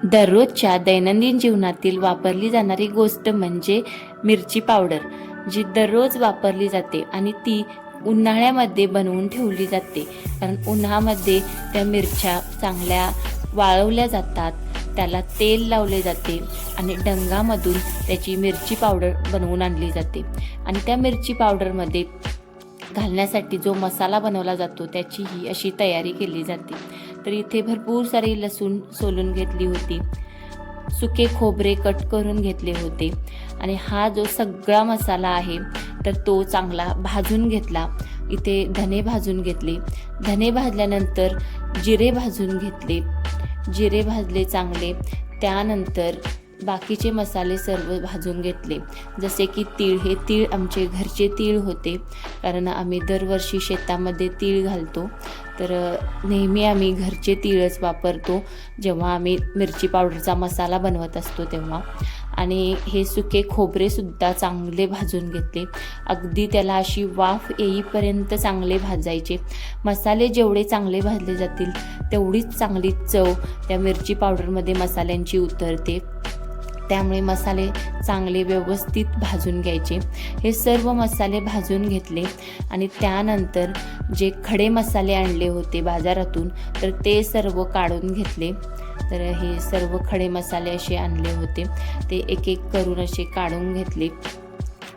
दररोजच्या दैनंदिन जीवनातील वापरली जाणारी गोष्ट म्हणजे मिरची पावडर, जी दररोज वापरली जाते आणि ती उन्हाळ्यामध्ये बनवून ठेवली जाते. कारण उन्हामध्ये त्या मिरच्या चांगल्या वाळवल्या जातात, त्याला तेल लावले जाते आणि डंगामधून त्याची मिरची पावडर बनवून आणली जाते. आणि त्या मिरची पावडरमध्ये घालण्यासाठी जो मसाला बनवला जातो त्याची ही अशी तयारी केली जाते. तर इथे भरपूर सारी लसूण सोलून घेतली होती, सुके खोबरे कट करून घेतले होते आणि हा जो सगळा मसाला आहे तर तो चांगला भाजून घेतला. इथे धने भाजून घेतले, धने भाजल्यानंतर जिरे भाजून घेतले, जिरे भाजले चांगले. त्यानंतर बाकीचे मसाले सर्व भाजून घेतले, जसे की तीळ. हे तीळ आमचे घरचे तीळ होते, कारण आम्ही दरवर्षी शेतामध्ये तीळ घालतो. तर नेहमी आम्ही घरचे तीळच वापरतो जेव्हा आम्ही मिरची पावडरचा मसाला बनवत असतो तेव्हा. आणि हे सुके खोबरेसुद्धा चांगले भाजून घेतले, अगदी त्याला अशी वाफ येईपर्यंत चांगले भाजायचे. मसाले जेवढे चांगले भाजले जातील तेवढीच चांगली चव त्या मिरची पावडरमध्ये मसाल्यांची उतरते. त्यामुळे मसाले चांगले व्यवस्थित भाजून घ्यायचे. हे सर्व मसाले भाजून घेतले आणि त्यानंतर जे खडे मसाले आणले होते बाजारातून तर ते सर्व काढून घेतले. तर हे सर्व खडे मसाले असे आणले होते, ते एक एक करून असे काढून घेतले.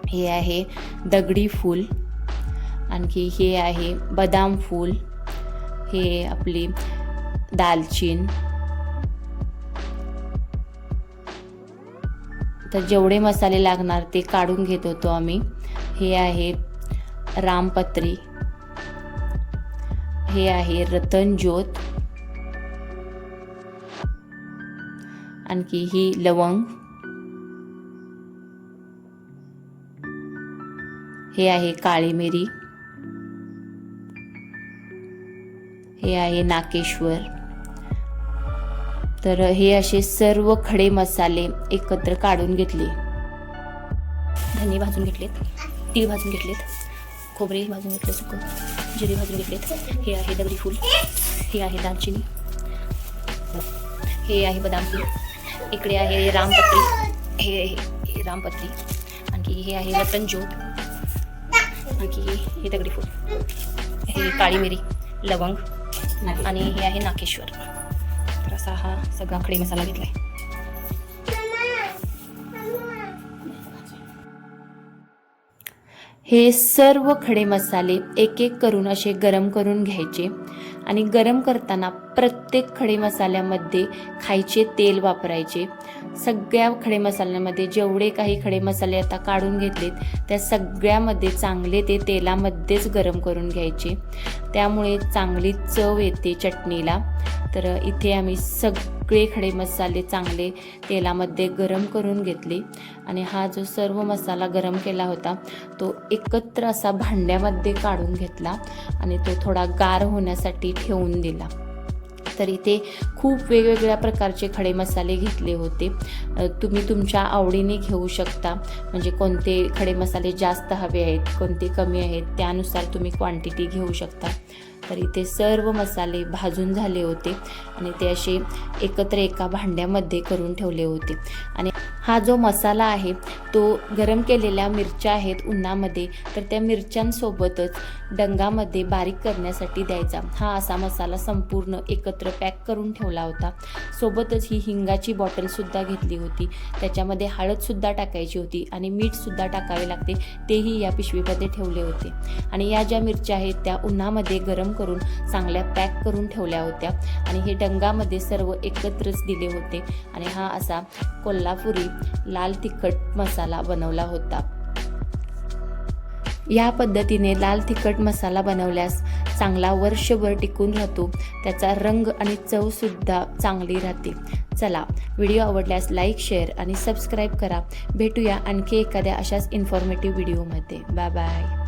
हे आहे दगडी फूल, आणखी हे आहे बदाम फूल, हे आपली दालचीन. तर जेवढे मसाले लागणार ते काढून घेत होतो आम्ही. हे आहे रामपत्री, हे आहे रतनज्योत, आणखी ही लवंग, हे आहे काळी मिरी, हे आहे नाकेश्वर. तर हे असे सर्व खडे मसाले एकत्र काढून घेतले. धने भाजून घेतलेत, तीळ भाजून घेतलेत, खोबरे भाजून घेतले, सुकं जिरे भाजून घेतलेत. हे आहे दगडी फूल, हे आहे दालचिनी, हे आहे बदाम फूल, इकडे आहे रामपत्री, हे रामपत्री, आणखी हे आहे रतनज्योत, आणखी हे दगडी फूल, हे काळी मिरी, लवंग आणि हे आहे नाकेश्वर. तर असा हा सगळा खडे मसाला घेतलाय. हे सर्व खडे मसाले एक एक करून असे गरम करून घ्यायचे आणि गरम करताना प्रत्येक खडे मसाल्यामध्ये खायचे तेल वापरायचे. सगळ्या खडे मसाल्यांमध्ये जेवढे काही खडे मसाले आता काढून घेतलेत त्या सगळ्यामध्ये चांगले ते तेलामध्येच गरम करून घ्यायचे, त्यामुळे चांगली चव येते चटणीला. तर इथे आम्ही सगळे खडे मसाले चांगले तेलामध्ये गरम करून घेतले आणि हा जो सर्व मसाला गरम केला होता तो एकत्र असा भांड्यामध्ये काढून घेतला आणि तो थोडा गार होण्यासाठी ठेवून दिला. तर इथे खूप वेगवेगळ्या प्रकारचे खडे मसाले घेतले होते. तुम्ही तुमच्या आवडीने घेऊ शकता, म्हणजे कोणते खडे मसाले जास्त हवे आहेत, कोणते कमी आहेत, त्यानुसार तुम्ही क्वांटिटी घेऊ शकता. तर इथे सर्व मसाले भाजून झाले होते आणि ते असे एकत्र एका भांड्यामध्ये करून ठेवले होते. आणि हा जो मसाला आहे तो गरम केलेल्या मिरच्या आहेत उन्हामध्ये, तर त्या मिरच्यांसोबतच डंगामध्ये बारीक करण्यासाठी द्यायचा. हा असा मसाला संपूर्ण एकत्र पॅक करून ठेवला होता. सोबतच ही हिंगाची बॉटलसुद्धा घेतली होती, त्याच्यामध्ये हळदसुद्धा टाकायची होती आणि मीठसुद्धा टाकावे लागते, तेही या पिशवीमध्ये ठेवले होते. आणि या ज्या मिरच्या आहेत त्या उन्हामध्ये गरम करून चांगल्या पॅक करून ठेवल्या होत्या आणि हे डंगामध्ये सर्व एकत्रच दिले होते. आणि हा असा कोल्हापुरी लाल तिखट मसाला बनवला होता. या पद्धतीने लाल तिखट मसाला बनवल्यास चांगला वर्षभर टिकून राहतो, त्याचा रंग आणि चवसुद्धा चांगली राहते. चला, व्हिडिओ आवडल्यास लाईक, शेअर आणि सबस्क्राईब करा. भेटूया आणखी एखाद्या अशाच इन्फॉर्मेटिव्ह व्हिडिओमध्ये. Bye bye.